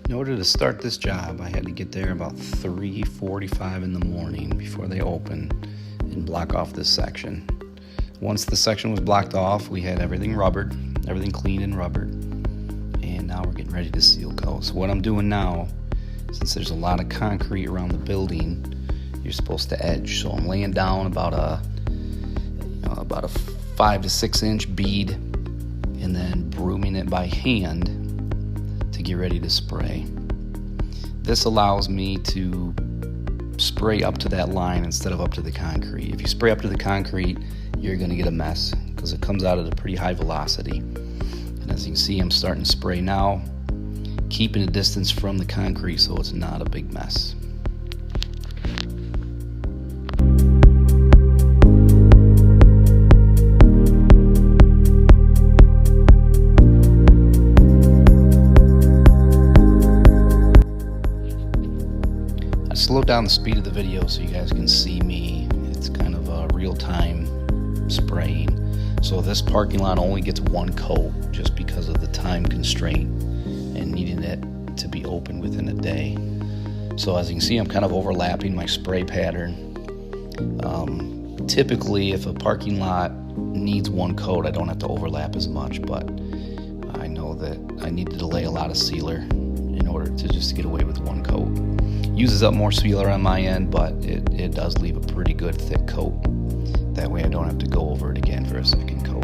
In order to start this job, I had to get there about 3:45 in the morning before they open and block off this section. Once the section was blocked off, we had everything rubbered, everything clean and rubbered, and now we're getting ready to seal coat. So what I'm doing now, since there's a lot of concrete around the building, you're supposed to edge. So I'm laying down about a 5 to 6 inch bead and then brooming it by hand to get ready to spray. This allows me to spray up to that line instead of up to the concrete. If you spray up to the concrete, you're going to get a mess because it comes out at a pretty high velocity. And as you can see, I'm starting to spray now, keeping a distance from the concrete so it's not a big mess. Slow down the speed of the video so you guys can see me. It's kind of a real-time spraying. So this parking lot only gets one coat just because of the time constraint and needing it to be open within a day. So as you can see, I'm kind of overlapping my spray pattern. Typically, if a parking lot needs one coat, I don't have to overlap as much, but I know that I need to delay a lot of sealer in order to just get away with one coat. Uses up more sealer on my end, but it does leave a pretty good thick coat. That way I don't have to go over it again for a second coat.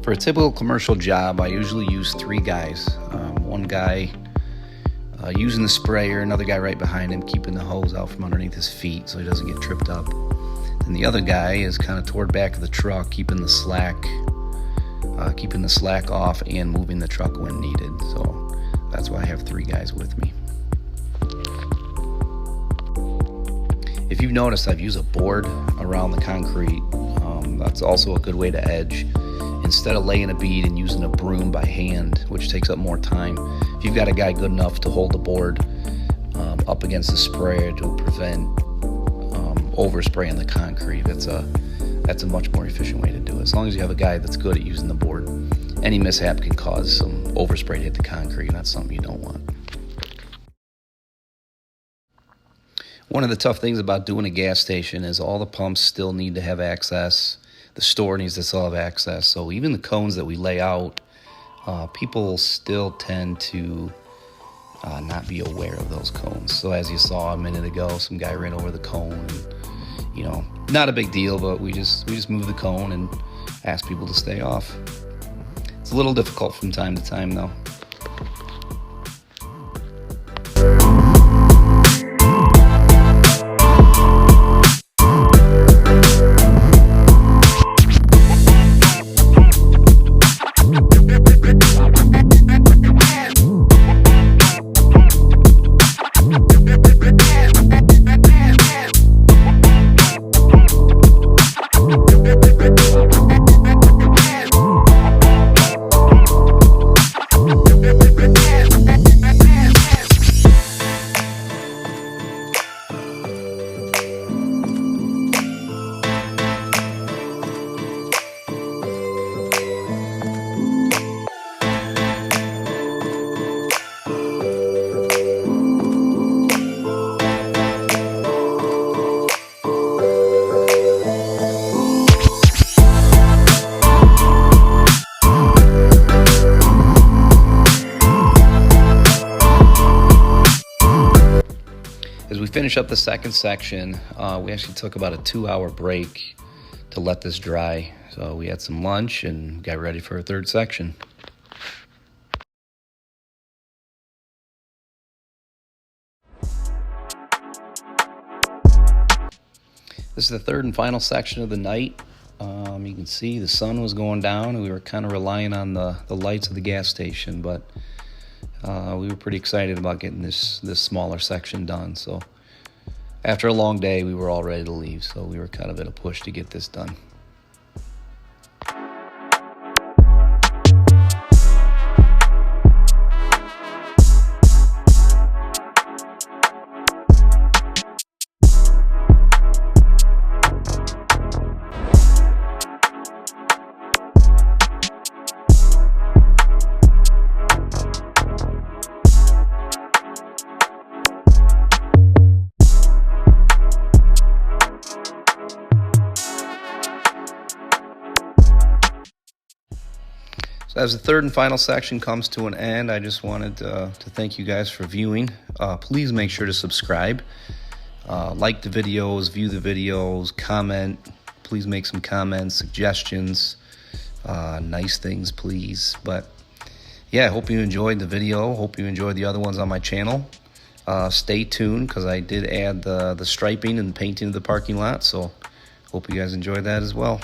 For a typical commercial job, I usually use 3 guys. One guy using the sprayer, another guy right behind him keeping the hose out from underneath his feet so he doesn't get tripped up. And the other guy is kind of toward back of the truck, keeping the slack off and moving the truck when needed. So that's why I have 3 guys with me. If you've noticed, I've used a board around the concrete. That's also a good way to edge. Instead of laying a bead and using a broom by hand, which takes up more time, if you've got a guy good enough to hold the board up against the sprayer to prevent overspraying the concrete, that's a much more efficient way to do it. As long as you have a guy that's good at using the board, any mishap can cause some overspray to hit the concrete, and that's something you don't want. One of the tough things about doing a gas station is all the pumps still need to have access. The store needs to still have access. So even the cones that we lay out, people still tend to not be aware of those cones. So as you saw a minute ago, some guy ran over the cone. And, not a big deal, but we just move the cone and ask people to stay off. It's a little difficult from time to time, though. As we finish up the second section, we actually took about a 2-hour break to let this dry. So we had some lunch and got ready for a third section. This is the third and final section of the night. You can see the sun was going down, and we were kind of relying on the lights of the gas station, but we were pretty excited about getting this smaller section done. So after a long day, we were all ready to leave, so we were kind of in a push to get this done. So as the third and final section comes to an end, I just wanted to thank you guys for viewing. Please make sure to subscribe, like the videos, view the videos, comment. Please make some comments, suggestions, nice things, please. But yeah, I hope you enjoyed the video. Hope you enjoyed the other ones on my channel. Stay tuned, because I did add the striping and painting of the parking lot, so hope you guys enjoyed that as well.